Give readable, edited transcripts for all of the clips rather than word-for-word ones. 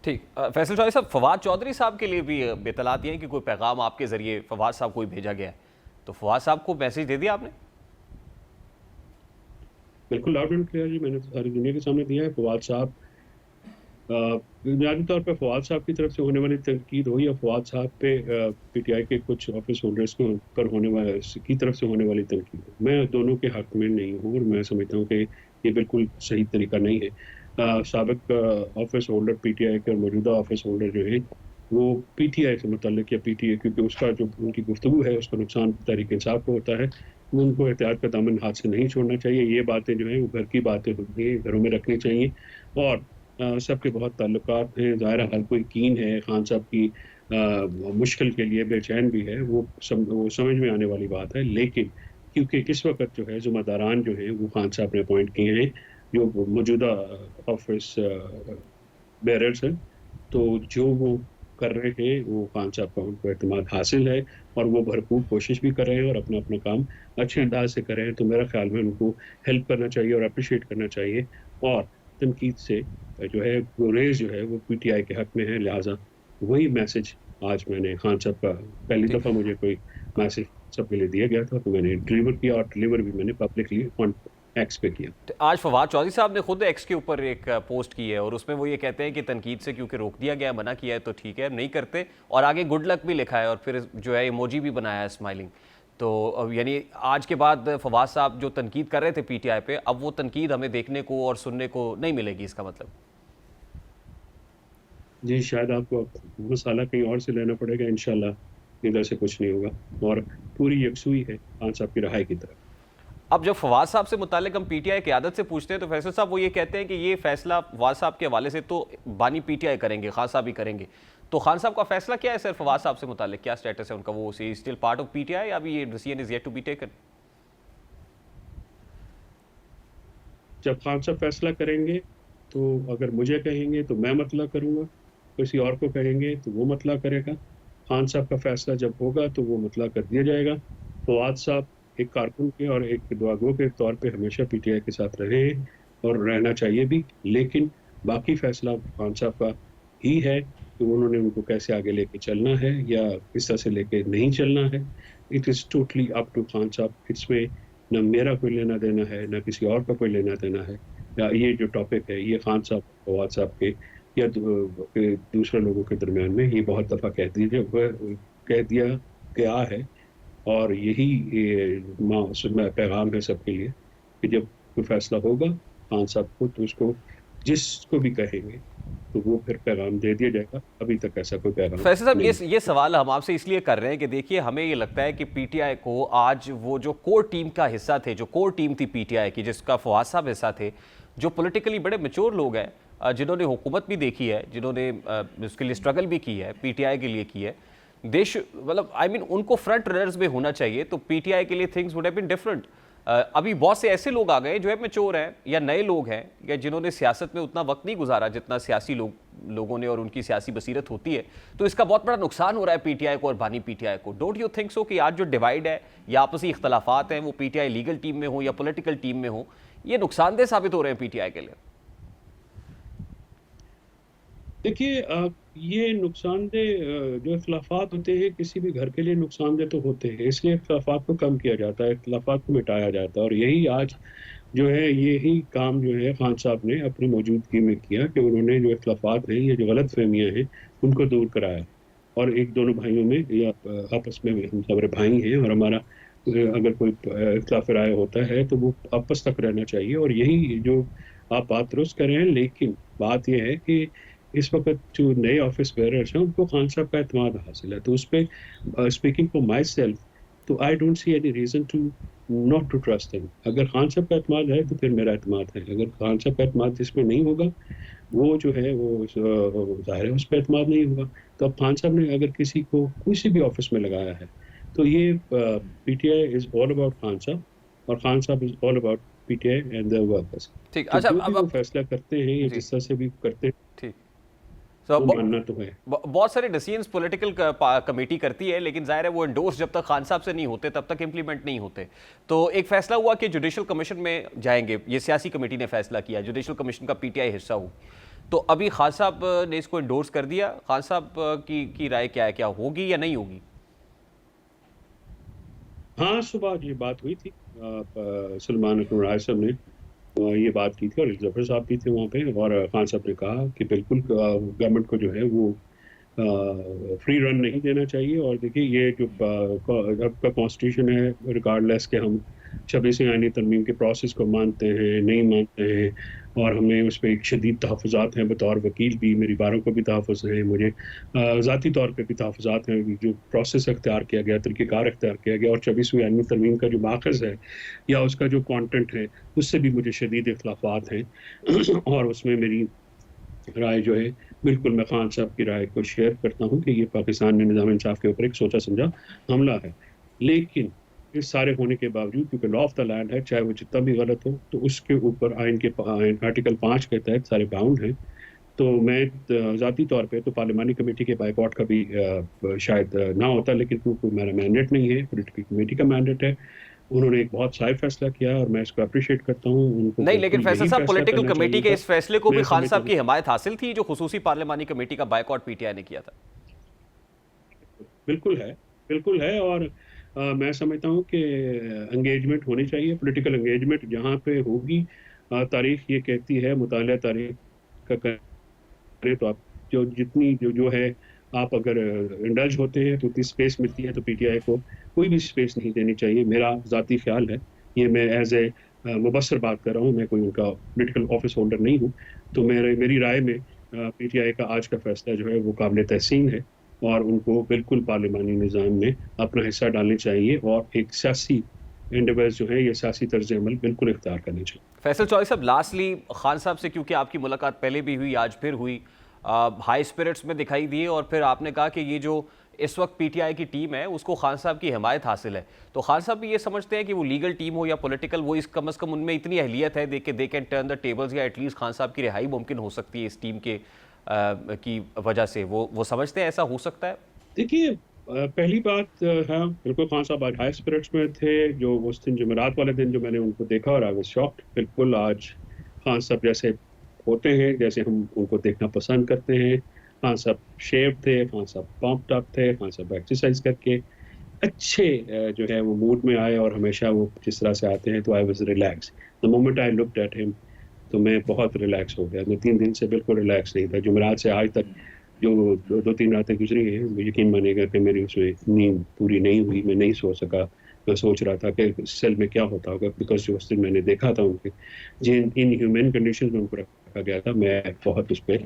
ठीक। फैसल चौधरी साहब, फवाद चौधरी साहब के लिए भी इत्तलात हैं कि कोई पैगाम आपके ज़रिए फवाद साहब को ही भेजा गया है, तो फवाद साहब को मैसेज दे दिया आपने? बिल्कुल लाउड एंड क्लियर जी, मैंने सारी दुनिया के सामने दिया है। फवाद साहब बुनियादी तौर पे फवाद साहब की तरफ से होने वाली तनकीद हो या फवाद साहब पे पीटीआई के कुछ ऑफिस होल्डर्स को पर होने वाले की तरफ से होने वाली तनकीद हो, मैं दोनों के हक में नहीं हूँ और मैं समझता हूँ कि ये बिल्कुल सही तरीका नहीं है। साबिक ऑफिस होल्डर पीटीआई के और मौजूदा ऑफिस होल्डर जो है वो पीटीआई से मुतल्लिक या पीटीआई, क्योंकि उसका जो उनकी गुफ्तगू है उसका नुकसान तहरीक इंसाफ को होता है, वो उनको एहतियात का दामन हाथ से नहीं छोड़ना चाहिए। ये बातें जो है वो घर की बातें होती हैं, घरों में रखनी चाहिए। और सबके बहुत ताल्लुकात हैं, ज़ाहिर है हर कोई कीन है खान साहब की मुश्किल के लिए, बेचैन भी है, वो समझ में आने वाली बात है। लेकिन क्योंकि इस वक़्त जो है ज़िम्मेदारान जो हैं वो खान साहब ने अपॉइंट किए हैं, जो मौजूदा ऑफिस बेयरर्स हैं, तो जो वो कर रहे हैं वो खान साहब का उनको एतमाद हासिल है और वो भरपूर कोशिश भी कर रहे हैं और अपना काम अच्छे अंदाज से कर रहे हैं। तो मेरा ख्याल में उनको हेल्प करना चाहिए और अप्रिशिएट करना चाहिए। और तनकीद से जो है गुरेज जो है वो पीटीआई के हक में है, लिहाजा वही मैसेज आज मैंने खान साहब का पहली ठीक। दफ़ा मुझे कोई मैसेज सबके लिए दिया गया था तो मैंने डिलीवर किया और डिलीवर भी मैंने पब्लिकली ऑन एक्स पे किया। तो आज फवाद चौधरी साहब ने खुद एक्स के ऊपर एक पोस्ट की है और उसमें वो ये कहते हैं कि तनकीद से क्योंकि रोक दिया गया, मना किया है तो ठीक है, नहीं करते, और आगे गुड लक भी लिखा है और फिर जो है इमोजी भी बनाया है स्माइलिंग। तो यानी आज के बाद फवाद साहब जो तनकीद कर रहे थे पीटीआई पे, अब वो तनकीद हमें देखने को और सुनने को नहीं मिलेगी, इसका मतलब? जी, शायद आपको मसाला कहीं और से लेना पड़ेगा, इंशाल्लाह इधर से कुछ नहीं होगा और पूरी यकसुई है खान साहब की रहाई की तरफ। अब जब फवाद साहब से मुतालिक हम पीटीआई क़यादत से पूछते हैं तो फैसल साहब वो ये कहते हैं कि ये फैसला फवाद साहब के हवाले से तो बानी पीटीआई करेंगे, खान साहब ही करेंगे। तो खान साहब का फैसला क्या है सर फवाद साहब से मुतालिक, क्या स्टेटस है उनका? वो स्टिल पार्ट ऑफ पीटीआई या अभी ये decision is yet to be taken? जब खान साहब फैसला करेंगे तो अगर मुझे कहेंगे तो मैं मतला करूँगा, किसी और को कहेंगे तो वो मतला करेगा। खान साहब का फैसला जब होगा तो वो मतला कर दिया जाएगा। फवाद साहब एक कारकुन के और एक दुआगो के तौर पे हमेशा पीटीआई के साथ रहे हैं और रहना चाहिए भी, लेकिन बाकी फैसला खान साहब का ही है कि उन्होंने उनको कैसे आगे लेके चलना है या किस तरह से लेके नहीं चलना है। It is totally up to Khan Sahab. इसमें ना मेरा कोई लेना देना है, ना किसी और का कोई लेना देना है। या ये जो टॉपिक है ये खान साहब, फवाद साहब के या दूसरे लोगों के दरमियान में ये बहुत दफ़ा कह दिया गया है और यही पैगाम है सबके लिए कि जब कोई फैसला होगा खान साहब को तो उसको जिसको भी कहेंगे तो वो फिर पैगाम दे दिया जाएगा। अभी तक ऐसा कोई पैगाम फैसल साहब, नहीं। ये सवाल हम आपसे इसलिए कर रहे हैं कि देखिए हमें ये लगता है कि पीटीआई को आज वो जो कोर टीम का हिस्सा थे, जो कोर टीम थी पीटीआई की जिसका फवाद साहब हिस्सा थे, जो पॉलिटिकली बड़े मैच्योर लोग हैं, जिन्होंने हुकूमत भी देखी है, जिन्होंने उसके लिए स्ट्रगल भी की है, पीटीआई के लिए की है, देश मतलब आई मीन उनको फ्रंट रनर्स में होना चाहिए। तो पीटीआई के लिए things would have been different. अभी बहुत से ऐसे लोग आ गए जो है मैच्योर हैं या नए लोग हैं या जिन्होंने सियासत में उतना वक्त नहीं गुजारा जितना सियासी लोगों ने और उनकी सियासी बसीरत होती है। तो इसका बहुत बड़ा नुकसान हो रहा है पीटीआई को और बानी पीटीआई को। डोंट यू थिंक सो कि आज जो डिवाइड है या आपसी इख्तलाफात हैं वो पीटीआई लीगल टीम में हो या पॉलिटिकल टीम में हो, ये नुकसानदेह साबित हो रहे हैं पीटीआई के लिए? देखिए ये नुकसानदेह जो इख्तलाफात होते हैं किसी भी घर के लिए नुकसानदेह तो होते हैं, इसलिए इख्तलाफात को कम किया जाता है, इख्तलाफात को मिटाया जाता है और यही आज जो है यही काम जो है खान साहब ने अपनी मौजूदगी में किया कि उन्होंने जो इख्तलाफात हैं या जो गलतफहमियाँ हैं उनको दूर कराया और एक दोनों भाइयों में या आपस में हम सब भाई हैं और हमारा अगर कोई इख्तलाफ राय होता है तो वो आपस तक रहना चाहिए और यही जो आप बात दुरुस्त कर रहे हैं। लेकिन बात यह है कि इस वक़्त जो नए ऑफिस बेयरर्स हैं उनको खान साहब का एतमाद हासिल है। तो उसपे स्पीकिंग फॉर माई सेल्फ तो I don't see any reason to not to trust him. अगर खान साहब का एतमाद है तो फिर मेरा एतमाद है। अगर खान साहब का एतमाद जिसमें नहीं होगा वो जो है वो ज़ाहिर है उस पे एतमाद नहीं होगा। तो अब खान साहब ने अगर किसी को किसी भी ऑफिस में लगाया है तो ये PTI is all about Khan Sahab और Khan Sahab is all about PTI and their workers. ठीक। तो अच्छा, जो भी वो अब फैसला करते हैं या जी, जिस तरह से भी करते हैं ठीक। So, वो मानना तो है। बहुत सारे डिसीजंस पॉलिटिकल कमेटी करती है लेकिन जाहिर है वो एंडोर्स जब तक खान साहब से नहीं होते तब तक इंप्लीमेंट नहीं होते। तो एक फैसला हुआ कि जुडिशल कमीशन में जाएंगे, ये सियासी कमेटी ने फैसला किया, जुडिशल कमीशन का पीटीआई हिस्सा हो। तो अभी खान साहब ने इसको इंडोर्स कर दिया, खान साहब की राय क्या है, क्या होगी या नहीं होगी? हाँ, सुबह ये बात हुई थी, सलमान अकबर राय साहब ने ये बात की थी, और जफर साहब भी थे वहाँ पे, और खान साहब ने कहा कि बिल्कुल गवर्नमेंट को जो है वो फ्री रन नहीं देना चाहिए। और देखिए, ये जो आपका कॉन्स्टिट्यूशन है, रिगार्डलेस के हम 26वीं आईनी तरमीम के प्रोसेस को मानते हैं नहीं मानते हैं, और हमें उस पर एक शदीद तहफ़्फ़ुज़ात हैं, बतौर वकील भी मेरी बारों को भी तहफ़्फ़ुज़ हैं, मुझे ज़ाती तौर पे भी तहफ़्फ़ुज़ात हैं, जो प्रोसेस अख्तियार किया गया, तरीक़ेकार अख्तियार किया गया, और 24वीं आईनी तरमीम का जो माखज़ है या उसका जो कंटेंट है, उससे भी मुझे शदीद इख्तिलाफ़ात हैं। और उसमें मेरी राय जो है, बिल्कुल मैं खान साहब की राय को शेयर करता हूँ कि ये पाकिस्तान में निज़ाम इंसाफ के ऊपर एक सोचा समझा हमला है। लेकिन इस सारे होने के बावजूद, क्योंकि लॉ ऑफ द लैंड है, चाहे वो जितना भी गलत हो, तो उसके ऊपर आइन आर्टिकल 5 के तहत सारे बाउंड हैं। तो मैं ज़ाती तौर पे तो पार्लिमानी कमेटी के बायकॉट का भी शायद ना होता, लेकिन क्योंकि मेरा मैंडेट नहीं है, पॉलिटिकल कमेटी का मैंडेट है। उन्होंने एक बहुत सही फैसला किया, और मैं इसको अप्रिशिएट करता हूँ। उनको नहीं, लेकिन बिल्कुल फैसल यही साहब, फैसला पॉलिटिकल करना कमेटी चाहिए के था। इस फैसले को भी मैं खान समझता साहब हूँ, की हिमायत हासिल थी, जो खुसूसी पार्लिमानी कमेटी का बायकॉट पीटीआई ने किया था। बिल्कुल है, बिल्कुल है। और मैं समझता हूँ कि एंगेजमेंट होनी चाहिए, पॉलिटिकल एंगेजमेंट जहाँ पे होगी। तारीख ये कहती है, मुतालिया तारीख का करें तो आप जो है, आप अगर इंडल्ज होते हैं तो उतनी स्पेस मिलती है, तो पीटीआई को कोई भी स्पेस नहीं देनी चाहिए, मेरा ज़ाती ख्याल है। ये मैं एज़ ए मुबस्सिर बात कर रहा हूँ, मैं कोई उनका पॉलिटिकल ऑफिस होल्डर नहीं हूँ। तो मेरी राय में पीटीआई का आज का फैसला जो है वो काबिल तहसीन है, और उनको बिल्कुल पार्लिमानी निज़ाम में अपना हिस्सा डालना चाहिए, और एक सियासी एंडेवर्स जो है, ये सियासी तर्ज अमल बिल्कुल इख्तियार करने चाहिए। फैसल चौधरी साहब, लास्टली खान साहब से, क्योंकि आपकी मुलाकात पहले भी हुई, आज फिर हुई, हाई स्पिरिट्स में दिखाई दिए, और फिर आपने कहा कि ये जो इस वक्त पीटीआई की टीम है उसको खान साहब की हिमायत हासिल है। तो खान साहब भी ये समझते हैं कि वो लीगल टीम हो या पॉलिटिकल, वो इस कम अज़ कम उनमें इतनी अहलियत है, they can turn the tables, या एटलीस्ट खान साहब की रिहाई मुमकिन हो सकती है इस टीम के की वजह से, वो समझते हैं ऐसा हो सकता है? देखिए, पहली बात, हाँ, बिल्कुल खान साहब आज हाई स्पिरिट्स में थे। जो उस दिन जुमेरात वाले दिन जो मैंने उनको देखा, और आई वाज़ शॉक्ड। बिल्कुल आज खान साहब जैसे होते हैं, जैसे हम उनको देखना पसंद करते हैं। खान साहब शेव थे, खान साहब पम्प्ड अप थे, खान साहब एक्सरसाइज़ करके अच्छे जो है वो मूड में आए, और हमेशा वो जिस तरह से आते हैं, तो I was relax. The moment I looked at him, तो मैं बहुत रिलैक्स हो गया। मैं 3 दिन से बिल्कुल रिलैक्स नहीं था। जुमेरात से आज तक जो 2-3 रातें गुज़री हैं, वो यकीन मानिएगा कि मेरी उसमें नींद पूरी नहीं हुई, मैं नहीं सो सका। मैं सोच रहा था कि सेल में क्या होता होगा, बिकॉज़ जो उस दिन मैंने देखा था उनके जिन इनह्यूमन कंडीशंस में उनको रखा गया था, मैं बहुत उस पे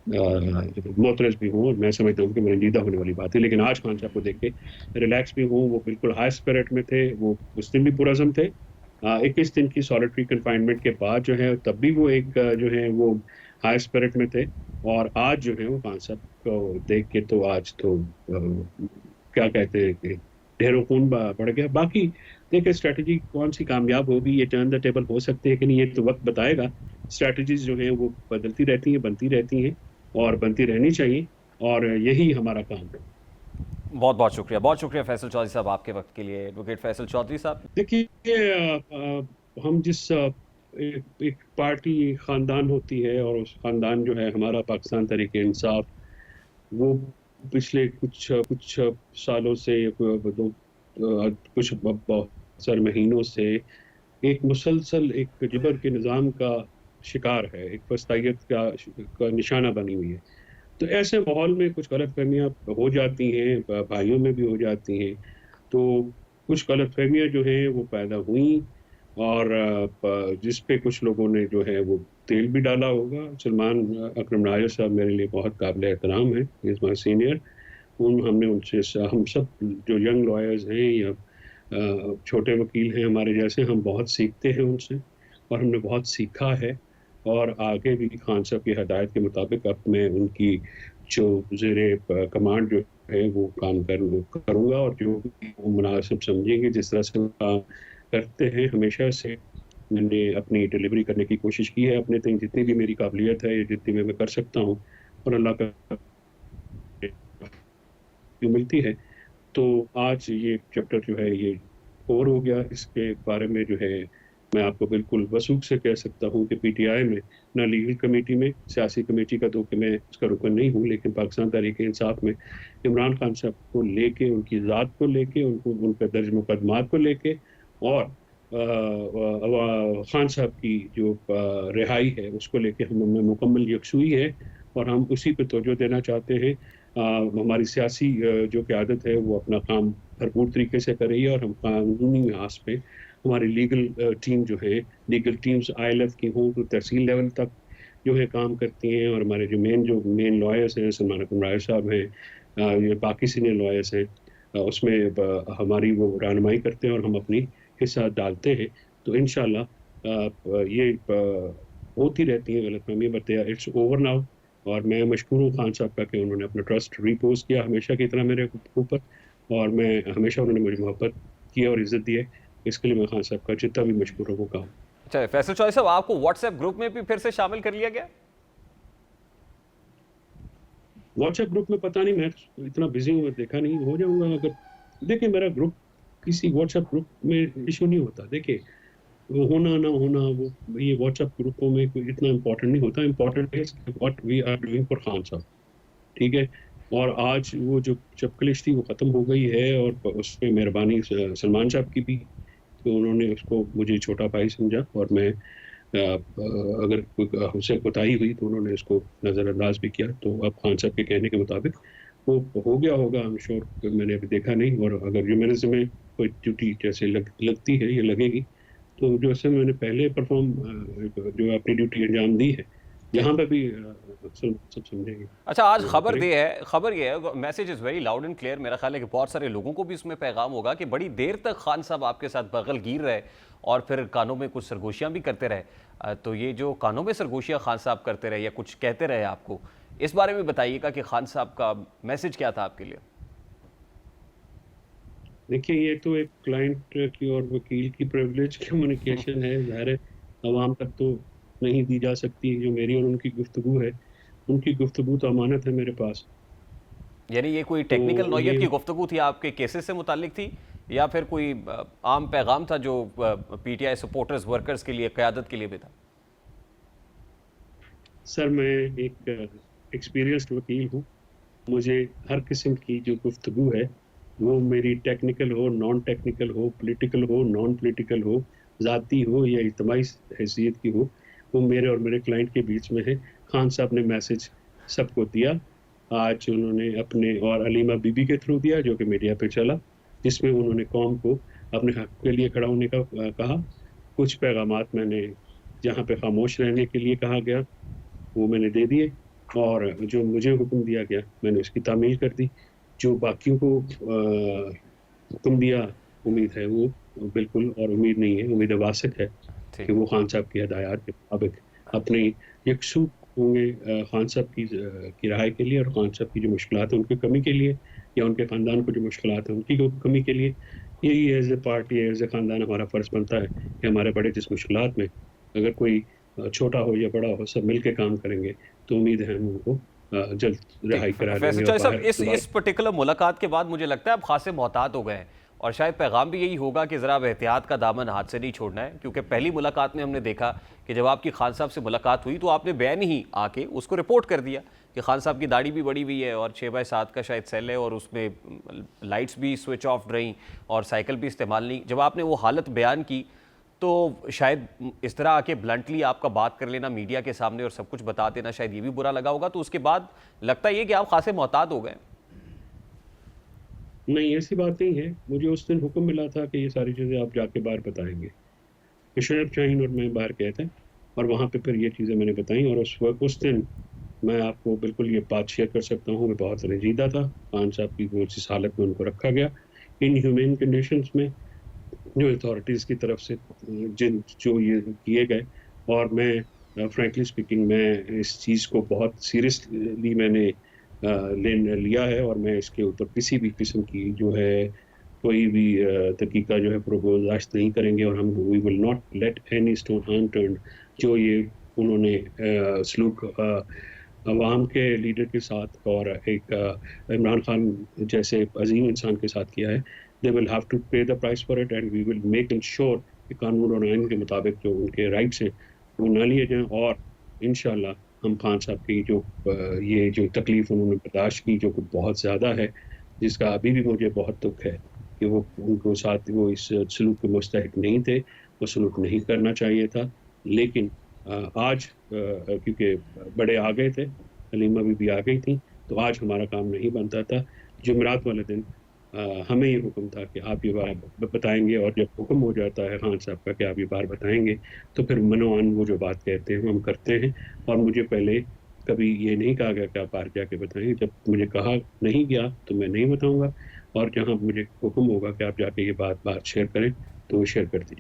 मोतरज़ भी हूँ, और मैं समझता हूँ कि वो रंजीदा होने वाली बात है। लेकिन आज खान साहब को देख के रिलैक्स भी हूँ, वो बिल्कुल हाई स्पिरिट में थे, वो उस दिन भी पुरज़्ज़म थे। 21 दिन की सॉलिटरी कन्फाइनमेंट के बाद जो है, तब भी वो एक जो है वो हाई स्पिरिट में थे, और आज जो है वो खान साहब को देख के तो आज तो क्या कहते हैं कि ढेरों खून बढ़ गया। बाकी देखिए, स्ट्रैटेजी कौन-सी कामयाब होगी, ये टर्न द टेबल हो सकते हैं कि नहीं, ये तो वक़्त बताएगा। स्ट्रैटेजीज़ जो हैं वो बदलती रहती हैं, बनती रहती हैं, और बनती रहनी चाहिए, और यही हमारा काम है। बहुत शुक्रिया फैसल चौधरी साहब आपके वक्त के लिए। एडवोकेट फैसल चौधरी साहब। देखिए, हम जिस एक पार्टी ख़ानदान होती है, और उस ख़ानदान जो है हमारा पाकिस्तान तहरीक-ए-इंसाफ, वो पिछले कुछ सालों से, कुछ बहुत सारे महीनों से एक मुसलसल एक जिबर के निज़ाम का शिकार है, एक फस्तायत का निशाना बनी हुई है। तो ऐसे माहौल में कुछ गलतफ़हमियाँ हो जाती हैं, भाइयों में भी हो जाती हैं। तो कुछ गलतफ़हमियाँ जो हैं वो पैदा हुई, और जिस पे कुछ लोगों ने जो है वो तेल भी डाला होगा। सलमान अकरम नायर साहब मेरे लिए बहुत काबिल एहतराम हैं, ही इज़ माय सीनियर। हमने उनसे हम सब जो यंग लॉयर्स हैं, या छोटे वकील हैं हमारे जैसे, हम बहुत सीखते हैं उनसे, और हमने बहुत सीखा है। और आगे भी खान साहब की हदायत के मुताबिक अब मैं उनकी जो ज़ेरे कमांड जो है वो काम करूँगा, और जो भी वो मुनासिब समझेंगे, जिस तरह से वो काम करते हैं हमेशा से, मैंने अपनी डिलीवरी करने की कोशिश की है अपने तक, जितनी भी मेरी काबिलियत है, या जितनी भी मैं कर सकता हूँ, और अल्लाह का जो मिलती है। तो आज ये चैप्टर जो है ये ओवर हो गया, इसके बारे में जो है मैं आपको बिल्कुल वसूख से कह सकता हूँ कि पीटीआई में ना लीगल कमेटी में, सियासी कमेटी का तो कि मैं उसका रुकन नहीं हूँ, लेकिन पाकिस्तान तहरीक-ए-इंसाफ में इमरान खान साहब को लेके, उनकी ज़ात को लेके, उनको उनके दर्ज मुकदमात को लेके और खान साहब की जो रिहाई है उसको लेके हम में मुकम्मल यकसुई है और हम उसी पे तवज्जो देना चाहते हैं। हमारी सियासी जो क़यादत है वो अपना काम भरपूर तरीके से कर रही है और हम कानूनी लिहाज पे हमारी लीगल टीम जो है, लीगल टीम्स आईएलएफ की हों तो तहसील लेवल तक जो है काम करती हैं और हमारे जो मेन लॉयर्स हैं, सलमान अकरम राय साहब हैं, ये बाकी सीनियर लॉयर्स हैं, उसमें हमारी वो रहनुमाई करते हैं और हम अपनी हिस्सा डालते हैं। तो इंशाल्लाह ये होती रहती हैं गलतफ़हमियाँ, बट इट्स ओवर नाउ। और मैं मशकूर हूँ खान साहब का कि उन्होंने अपना ट्रस्ट रिपोज़ किया हमेशा की तरह मेरे ऊपर और मैं हमेशा उन्होंने मुझे मोहब्बत की और इज़्ज़त दी है। इसके लिए मैं खान साहब का जितना भी मशकूर हूँ वो कम। अच्छा, फैसल चौधरी साहब, आपको व्हाट्सएप ग्रुप में भी फिर से शामिल कर लिया गया? व्हाट्सएप ग्रुप में पता नहीं, मैं इतना बिज़ी हूँ, मैं देखा नहीं, हो जाऊँगा अगर देखिए मेरा ग्रुप किसी व्हाट्सएप ग्रुप में इश्यू नहीं होता। देखिए, वो होना ना होना वो ये व्हाट्सएप ग्रुपों में कोई इतना इम्पोर्टेंट नहीं होता। Important is what we are doing for Khan Sahab, ठीक है? और आज वो जो चपकलिश थी वो ख़त्म हो गई है और उसमें मेहरबानी सलमान साहब की भी, तो उन्होंने उसको मुझे छोटा भाई समझा और मैं अगर कोई हमसे कोताही हुई तो उन्होंने उसको नज़रअंदाज भी किया। तो अब खान साहब के कहने के मुताबिक वो हो गया होगा, आई एम श्योर। मैंने अभी देखा नहीं और अगर जो मेरे ज़िम्मे कोई ड्यूटी जैसे लगती है या लगेगी तो जैसे मैंने पहले जो अपनी ड्यूटी अंजाम दी है, जी। यहाँ पे भी सब समझेंगे अच्छा, आज जो खबर करें। ये है, message is very loud and clear. मेरा ख्याल है कि बहुत सारे लोगों को भी इसमें पैगाम होगा कि बड़ी देर तक खान साहब आपके साथ बगलगीर रहे और फिर कानों में कुछ सरगोशियाँ भी करते रहे। तो ये जो कानों में सरगोशियाँ खान साहब करते रहे या कुछ कहते रहे आपको, इस बारे में बताइएगा कि खान साहब का मैसेज क्या था आपके लिए? देखिए, ये तो एक क्लाइंट की और वकील की प्रिविलेज कम्युनिकेशन है, ज़ाहिर है अवाम तक तो नहीं दी जा सकती। जो मेरी और उनकी गुफ्तगू है, उनकी गुफ्तगू तो अमानत है मेरे पास। यानी ये कोई तो टेक्निकल नौयत ये की गुफ्तगू थी, आपके केसेस से मुताल्लिक थी या फिर कोई आम पैगाम था जो पीटीआई सपोर्टर्स वर्कर्स के लिए, क़यादत के लिए भी था? सर, मैं एक एक्सपीरियंस्ड वकील हूँ। मुझे हर किस्म की जो गुफ्तगू है, वो मेरी टेक्निकल हो, नॉन टेक्निकल हो, पॉलिटिकल हो, नॉन पॉलिटिकल हो, ज़ाती हो या इज्तिमाई हैसियत की हो, वो मेरे और मेरे क्लाइंट के बीच में है। खान साहब ने मैसेज सबको दिया। आज उन्होंने अपने और अलीमा बीबी के थ्रू दिया जो कि मीडिया पे चला, जिसमें उन्होंने कौम को अपने हक़ के लिए खड़ा होने का कहा। कुछ पैगामात मैंने जहाँ पे खामोश रहने के लिए कहा गया, वो मैंने दे दिए और जो मुझे हुक्म दिया गया, मैंने उसकी तामील कर दी। जो बाकियों को हुक्म दिया, उम्मीद है वो बिल्कुल और उम्मीद नहीं है, उम्मीद वासिक है ठीक। कि वो खान साहब की हिदायत के मुताबिक अपनी यकसू होंगे खान साहब की रिहाई के लिए और खान साहब की जो मुश्किलात हैं उनकी कमी के लिए या उनके ख़ानदान को जो मुश्किलात हैं उनकी कमी के लिए। यही as a party, as a ख़ानदान हमारा फ़र्ज़ बनता है कि हमारे बड़े जिस मुश्किलात में अगर कोई छोटा हो या बड़ा हो, सब मिल के काम करेंगे, तो उम्मीद है हम उनको जल्द रिहाई करा फैसल देंगे और चौधरी साहब, बाहर इस पर्टिकुलर मुलाकात के बाद मुझे लगता है आप खासे मोहतात हो गए हैं और शायद पैगाम भी यही होगा कि ज़रा अब एहतियात का दामन हाथ से नहीं छोड़ना है, क्योंकि पहली मुलाकात में हमने देखा कि जब आपकी खान साहब से मुलाकात हुई तो आपने बैन ही आके उसको रिपोर्ट कर दिया कि खान साहब की दाढ़ी भी बड़ी हुई है और 6x7 का शायद सेल है और उसमें लाइट्स भी स्विच ऑफ रहीं और साइकिल भी इस्तेमाल नहीं। जब आपने वो हालत बयान की तो शायद इस तरह आके ब्लंटली आपका बात कर लेना मीडिया के सामने और सब कुछ बता देना शायद ये भी बुरा लगा होगा, तो उसके बाद लगता है ये कि आप खासे मोहतात हो गए। नहीं, ऐसी बात नहीं है। मुझे उस दिन हुक्म मिला था कि ये सारी चीज़ें आप जाके बाहर बताएँगे। शोएब शाहीन और मैं बाहर गए थे और वहाँ पे फिर ये चीज़ें मैंने बताई और उस दिन मैं आपको बिल्कुल ये बात शेयर कर सकता हूँ, मैं बहुत रंजीदा था। खान साहब की वो जिस हालत में उनको रखा गया, इनह्यूमेन कंडीशंस में, जो अथॉरिटीज़ की तरफ से जो ये किए गए और मैं फ्रैंकली स्पीकिंग मैं इस चीज़ को बहुत सीरियसली मैंने लिया है और मैं इसके ऊपर किसी भी किस्म की जो है कोई भी तहकीकात जो है बर्दाश्त नहीं करेंगे और हम we will not let any stone unturned. जो ये उन्होंने सलूक अवाम के लीडर के साथ और एक इमरान खान जैसे अजीम इंसान के साथ किया है, they will have to pay the price for it and we will make sure कि कानून और आइन के मुताबिक जो उनके राइट्स हैं वो ना लिए जाएँ और इंशाअल्लाह हम खान साहब की जो ये जो तकलीफ़ उन्होंने बर्दाश्त की जो कि बहुत ज़्यादा है, जिसका अभी भी मुझे बहुत दुःख है कि वो उनको साथ वो इस सलूक के मुस्तहिक नहीं थे, वो सलूक नहीं करना चाहिए था। लेकिन आज क्योंकि बड़े आ गए थे, हलीमा बीबी आ गई थीं, तो आज हमारा काम नहीं बनता था। जुमेरात वाले दिन हमें ये हुक्म था कि आप ये बात बताएँगे और जब हुक्म हो जाता है खान साहब का कि आप ये बात बताएँगे, तो फिर मनो-अन वो जो बात कहते हैं, वो हम करते हैं और मुझे पहले कभी ये नहीं कहा गया कि आप बाहर जाके बताएँ। जब मुझे कहा नहीं गया, तो मैं नहीं बताऊँगा और जहाँ मुझे हुक्म होगा कि आप जाके ये बात बाहर शेयर करें, तो वो शेयर कर दीजिए।